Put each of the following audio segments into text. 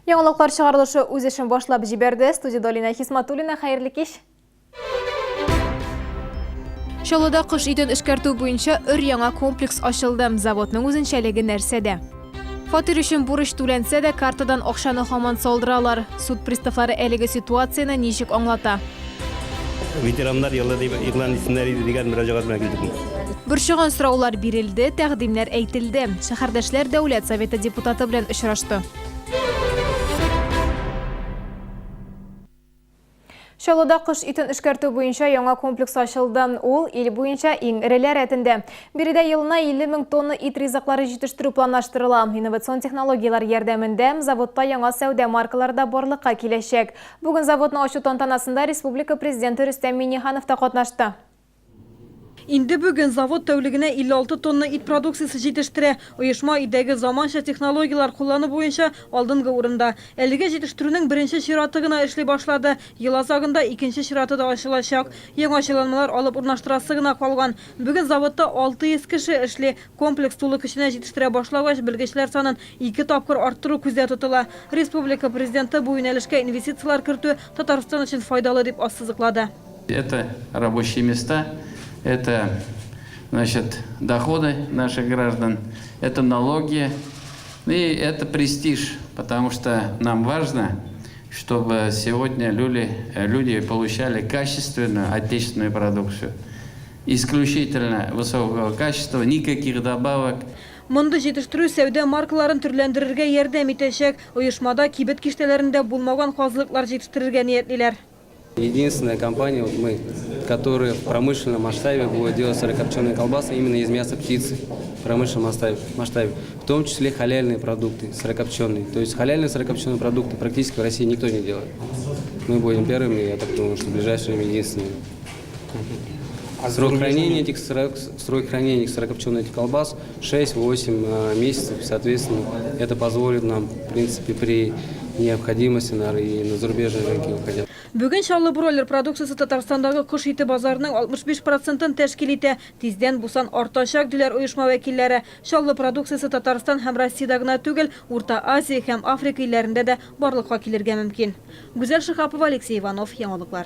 Яңалыклар чыгарылышы үз эшен башлап җибәрде. Студияда Лина Хисматуллина, хәерле кич. Чаллыда кыш итен эшкәртү буенча өр-яңа комплекс ачылды. Заводның үзенчәлеге нәрсәдә? Фатир өчен бурыч түләнсә дә картадан акчаны һаман салдыралар. Суд приставлары әлеге ситуацияны ничек аңлата? Ветераннар яллады игълан исемнәре дигән мөрәҗәгать белән килдек. Борчыган сораулар бирелде, тәкъдимнәр әйтелде. Шәһәрдәшләр Дәүләт Советы депутаты белән очрашты. Чаллыда кыш итен эшкәртү буенча яңа комплекс ачылды. Ул ил буенча иң эреләр рәтендә. Биредә елына 50 000 тонна ит ризыклары җитештерү планлаштырыла. Инновацион технологиялар ярдәмендә заводта яңа сәүдә маркалары да барлыкка киләчәк. Бүген заводны ачу тантанасында республика президенты Рөстәм Миңнеханов та катнашты. Инде бүген завод тәүлегенә 56 тонна ит продукциясы җитештерә. Оешма идәге заманча технологиялар куллану буенча алдынгы урында. Әлегә җитештерүнең беренче чираты гына эшли башлады. Ел азагында икенче чираты да ачылачак. Яңа ачылмалар алып урнаштырасы гына калган. Бүген заводта 600 кеше эшли. Комплекс тулы көченә җитештерә башлагач, белгечләр санын 2 тапкыр арттыру күздә тотыла. Республика президенты бу юнәлешкә инвестициялар кертү Татарстан өчен файдалы дип ассызыклады. Это рабочие места. Это, значит, доходы наших граждан, это налоги и это престиж, потому что нам важно, чтобы сегодня люди получали качественную отечественную продукцию. Исключительно высокого качества, никаких добавок. Монды җитештерү сәүдә маркаларын төрләндерергә ярдәм итәчәк. Оешмада кибет киштәләрендә булмаган казылыклар җитештерергә ниятлиләр. Единственная компания, которая в промышленном масштабе будет делать сырокопченые колбасы именно из мяса птицы в промышленном масштабе, в том числе халяльные продукты, сырокопченые. То есть халяльные сырокопченые продукты практически в России никто не делает. Мы будем первыми, я так думаю, что в ближайшее время единственными. Срок хранения этих сырокопченых колбас 6-8 месяцев, соответственно, это позволит нам, в принципе, при необходимости и на зарубежные рынки уходить. Бүген Чаллы бройлер продукциясы Татарстандагы кыш ите базарының 65%-ын тәшкил итә. Тиздән бусан артачак диләр оешма вәкилләре. Чаллы продукциясы Татарстан һәм Россиядә гына түгел, Урта Азия һәм Африка илләрендә дә барлыкка килергә мөмкин. Гүзәл Шихапова, Алексей Иванов, Яңалыклар.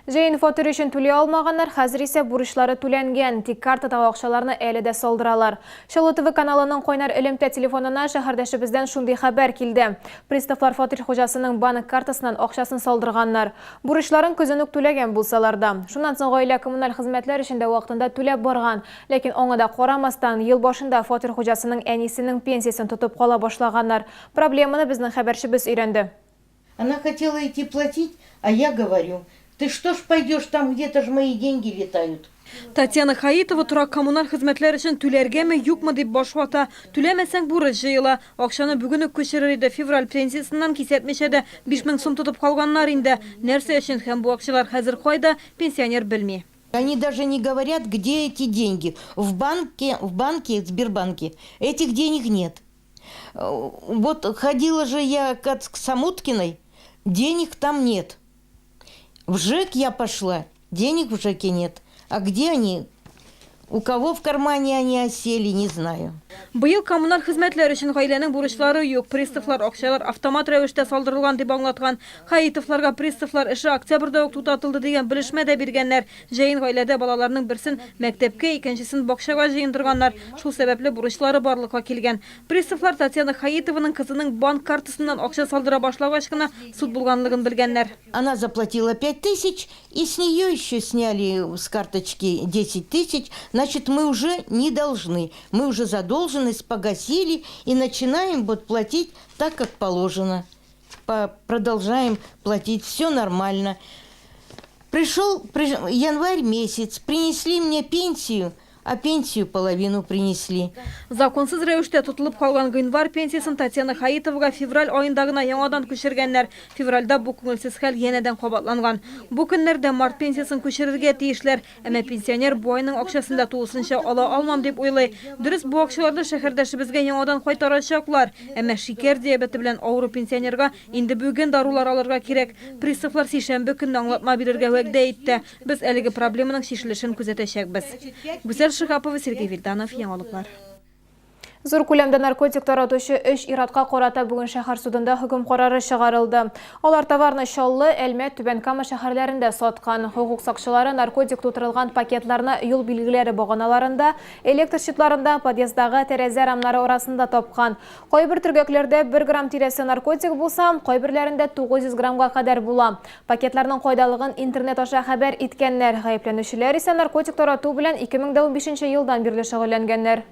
Җәен фатир өчен түләй алмаганнар, хәзер исә бурычлары түләнгән, тик картадагы акчаларны әле дә салдыралар. Чаллы ТВ каналының кайнар элемтә телефонына шәһәрдәшебездән шундый хәбәр килде. Приставлар фатир хуҗасының банк картасыннан акчасын салдырганнар. Бурычларын көзен үк түләгән булсалар да. Шуннан соң гаилә коммуналь хезмәтләр өчен дә вакытында түләп барган, ләкин аңа да карамастан ел башында фатир хуҗасының әнисенең пенсиясын тотып кала башлаганнар. Проблеманы безнең хәбәрчебез өйрәнде. Она хотела идти платить, а я говорю: ты что ж пойдешь, там где-то же мои деньги летают. Татьяна Хаитова турак коммуналь хезмәтләр өчен түләргәме, юкмы дип башвата. Түләмәсәң бурыч җыела. Акчаны бүген үк күчерер иде. Февраль пенсиясыннан кисәтмичә дә 5000 сум тотып калганнар инде. Нәрсә өчен һәм бу акчалар хәзер кайда, пенсионер белми. Они даже не говорят, где эти деньги. В банке, в Сбербанке этих денег нет. Вот ходила же я к Самуткиной, денег там нет. В ЖЭК я пошла, денег в ЖЭКе нет. А где они? У кого в кармане они осели, не знаю. Быел коммуналь хезмәтләр өчен гаиләнең бурычлары юк. Приставлар акчалар автомат рәвештә салдырылган дип аңлаткан. Хаитовларга приставлар эше октябрьдә үк тутатылды дигән белешмә дә биргәннәр. Җәен гаиләдә балаларның берсен мәктәпкә, икенчесен бакчага җыендырганнар. Шул сәбәпле бурычлары барлыкка килгән. Приставлар Татьяна Хаитованың кызының банк картасыннан акча салдыра башлагач кына суд булганлыгын белгәннәр. Она заплатила 5000, и с нее еще сняли с карточки 10 000. Значит, мы уже не должны. Мы уже задолженность погасили и начинаем вот платить так, как положено. Продолжаем платить. Все нормально. Пришел январь месяц, принесли мне пенсию, а пенсию половину принесли. Законсыз рәвештә тотылып калган гыйнвар пенсиясын Татьяна Хаитовага февраль аенда гына яңадан күчергәннәр. Февральдә бу күңелсез хәл янәдән кабатланган. Бу көннәрдә март пенсиясын күчерергә тиешләр, әмма пенсионер бу айның акчасын да тулысынча ала алмам дип уйлый. Дөрес, бу акчаларны шәһәрдәшебезгә яңадан кайтарачаклар, әмма шикәр диабеты белән авыру пенсионерга инде бүген дарулар алырга кирәк. Приставлар сишәмбе көнне аңлатма бирергә вәгъдә итте. Без әлеге проблеманың шишелешен күзәтәчәкбез. Гүзәл Шихапова, Сергей Вильданов, Яңалыклар. Зур күләмдә наркотик таратучы 3 иратка карата бүген шәһәр судында хөкем карары чыгарылды. Алар товарны Чаллы, Әлмәт, Түбән-Кама шәһәрләрендә саткан. Хукук сакчылары наркотик тутырылган пакетларны юл билгеләре баганаларында, электр щитларында, подъездагы тәрәзә рамнары арасында тапкан. Кайбер төргәкләрдә 1 грамм тирәсе наркотик булса, кайберләрендә 900 граммга кадәр була. Пакетларның кайдалыгын интернет аша хәбәр иткәннәр. Гаепләнүчеләр исә наркотик тарату белән 2015 елдан бирле шөгыльләнгәннәр.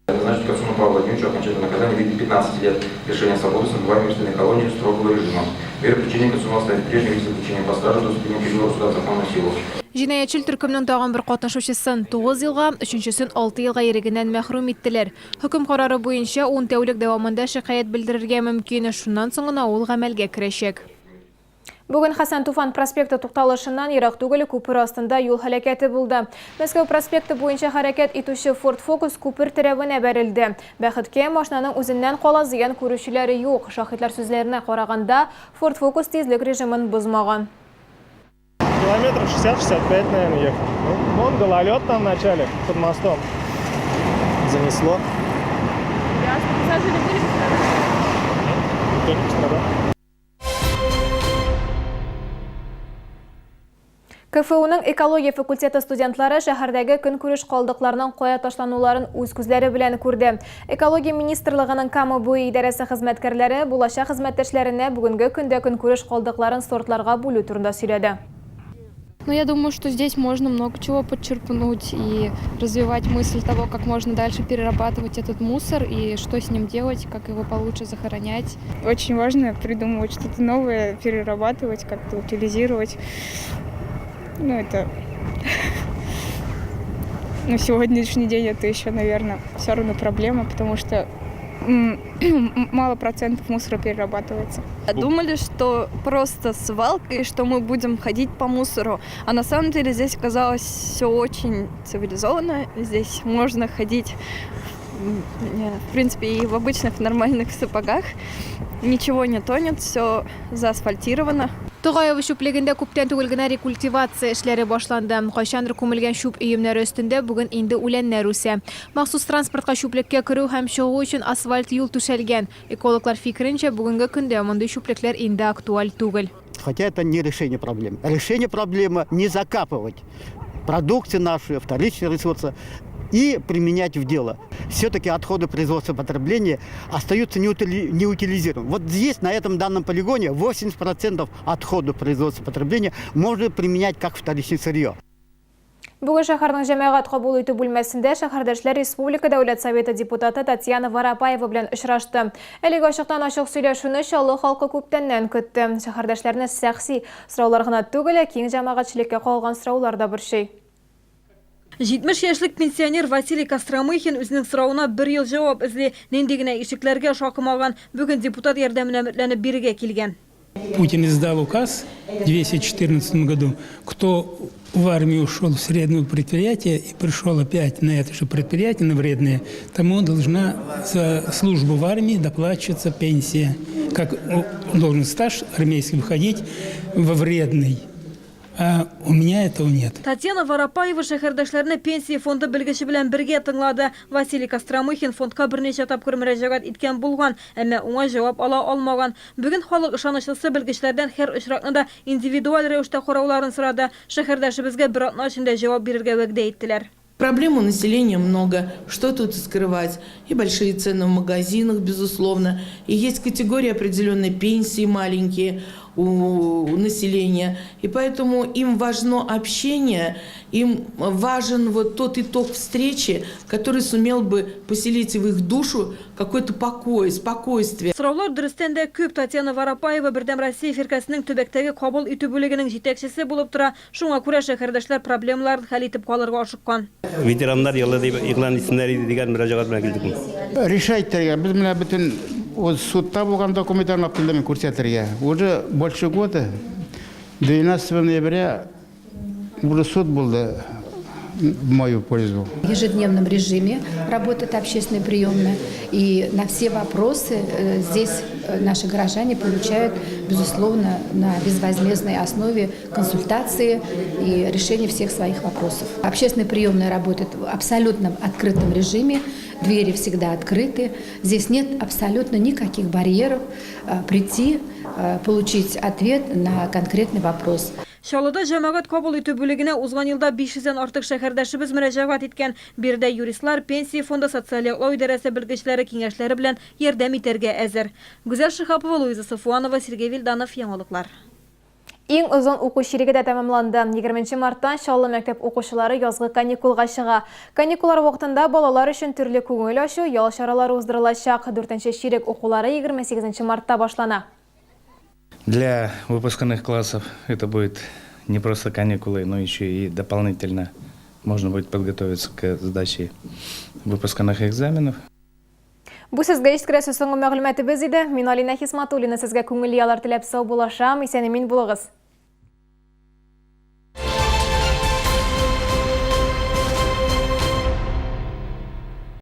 Значит, Кацуну Павлу Владимировичу окончательное наказание в виде 15 лет лишения свободы с отбыванием в колонии строгого режима. Меры причинения Кацуну оставить прежним виде заключения по стажу до вступления переговора суда в законную силу. Җинаятьчел төркемнең тагын бер катнашучысын 9 елга, өченчесен 6 елга ирегеннән мәхрүм иттеләр. Хөкем карары буенча 10 тәүлек дәвамында шикаят белдерергә мөмкин, шуннан соң гына ул гамәлгә керәчәк. Бүген Хасан Туфан проспекты тукталышыннан ерак түгел күпер астында юл һәлакәте булды. Мәскәү проспекты буенча хәрәкәт итүче Ford Focus күпер терәбенә бәрелде. Бәхеткә, машинаның үзеннән кала зыян күрүчеләре юк. Шаһидлар сүзләренә караганда, Ford Focus тизлек режимын бозмаган. Километров 60-65, наверное, ехал. Ну, вон гололед там в начале, под мостом. Занесло. Никто не пострадал. КФУның экология факультеты студентлары шәһәрдәге көнкүреш калдыкларының кая ташлануларын үз күзләре белән күрде. Экология министрлыгының КамАБУ идарәсе хезмәткәрләре булачак хезмәттәшләренә бүгенге көндә көнкүреш калдыкларын сортларга бүлү турында сөйләде. Но я думаю, что здесь можно много чего подчерпнуть и развивать мысль того, как можно дальше перерабатывать этот мусор и что с ним делать, как его получше захоронять. Очень важно придумывать что-то новое, перерабатывать, как-то утилизировать. Ну, это на сегодняшний день это еще, наверное, все равно проблема, потому что мало процентов мусора перерабатывается. Думали, что просто свалка и что мы будем ходить по мусору, а на самом деле здесь оказалось все очень цивилизованно. Здесь можно ходить, в принципе, и в обычных нормальных сапогах. Ничего не тонет, все заасфальтировано. Тогаева шүплегендә күптән түгел генә рекультивация эшләре башланды. Кайчандыр күмелгән шүп өемнәре өстендә бүген инде үләннәр үсә. Махсус транспортка шүплеккә керү һәм чыгу өчен асфальт юл түшәлгән. Экологлар фикеренчә, бүгенге көндә мондый шүплекләр инде актуаль түгел. Хотя это не решение проблемы. Решение проблемы не закапывать продукцию нашу, вторичные ресурсы и применять в дело. Все-таки отходы производства и потребления остаются неутилизированными. Вот здесь, на этом данном полигоне, 80% отходов производства и потребления можно применять как вторичное сырье. Бүген шәһәрнең җәмәгать кабул итү бүлмәсендә шәһәрдәшләр Республика Дәүләт Советы депутаты Татьяна Воропаева белән очрашты. Әлеге ачыктан ачык сөйләшүне Чаллы халкы күптәннән көтте. Шәһәрдәшләрне сәхси сораулар гына түгел, киң җәмәгатьчелеккә калган сораулар да борчый. 70 яшьлек пенсионер Василий Костромыхин үзенең сорауына 1 ел җавап эзли, нинди генә ишекләргә шакымаган, бүген депутат ярдәменә өметләнеп бирегә килгән. Путин издал указ в 2014 году, кто в армию ушел в среднее предприятие и пришел опять на это же предприятие, на вредное, тому должна за службу в армии доплачиваться пенсия. Как должен стаж армейский выходить во вредный. А у меня этого нет. Татьяна Воропаева шәһәрдәшләрне пенсия фонды белгече белән бергә тыңлады. Василий Костромыхин фондка берничә тапкыр мөрәҗәгать иткән булган, әмма уңай җавап ала алмаган. Бүген халык ышанычлысы белгечләрдән һәр очракны да индивидуаль рәвештә карауларын сорады. Шәһәрдәшебезгә бер атна эчендә җавап бирергә вәгъдә иттеләр. Проблем у населения много, что тут скрывать. И большие цены в магазинах, безусловно. И есть категории определенной пенсии маленькие у населения. И поэтому им важно общение, им важен вот тот итог встречи, который сумел бы поселить в их душу какой-то покой, спокойствие. Сораулар дөрестән дә күп. Татьяна Воропаева Бердәм Россия фиркасының төбәктәге кабул итү бүлегенең җитәкчесе булып тора. Шуңа күрә шәһәрдәшләр проблемаларын хәл итеп калырга ашыккан. Ветерандар йылы дип игълан итсеннәр дигән мөрәҗәгать белән килдек. Решайте, без менә бөтен судта булган документларны килдем күрсәтергә. Уже больше года, 12 ноября, уже суд был в мою пользу. В ежедневном режиме работает общественная приемная, и на все вопросы здесь наши горожане получают, безусловно, на безвозмездной основе консультации и решение всех своих вопросов. Общественная приемная работает в абсолютно открытом режиме. двери всегда открыты. Здесь нет абсолютно никаких барьеров прийти, получить ответ на конкретный вопрос. Чаллыда җәмәгать кабул итү бүлегенә узган елда 500-дән артык шәһәрдәшебез мөрәҗәгать иткән. Биредә юристлар, пенсия фонды, социаль яклау идарәсе белгечләре киңәшләре белән ярдәм итәргә әзер. Гүзәл Шихапова, Луиза Сафуанова, Сергей Вильданов, яңалыклар. Иң озон уку чириге дә тәмамланды. 20 марттан Чаллы мәктәп укучылары язгы каникулга чыга. Каникуллар вакытында балалар өчен төрле күңел ачу, ял чаралары уздырылачак. 4нче чирек укулары 28 мартта башлана. Для выпускных классов это будет не просто каникулы, но еще и дополнительно можно будет подготовиться к сдаче выпускных экзаменов. Бу сезгә ишеткерәсе соңгы мәгълүматыбыз иде. Мин Алина Хисматуллина сезгә күңелле яллар теләп сау булашам. Исән-имин булыгыз.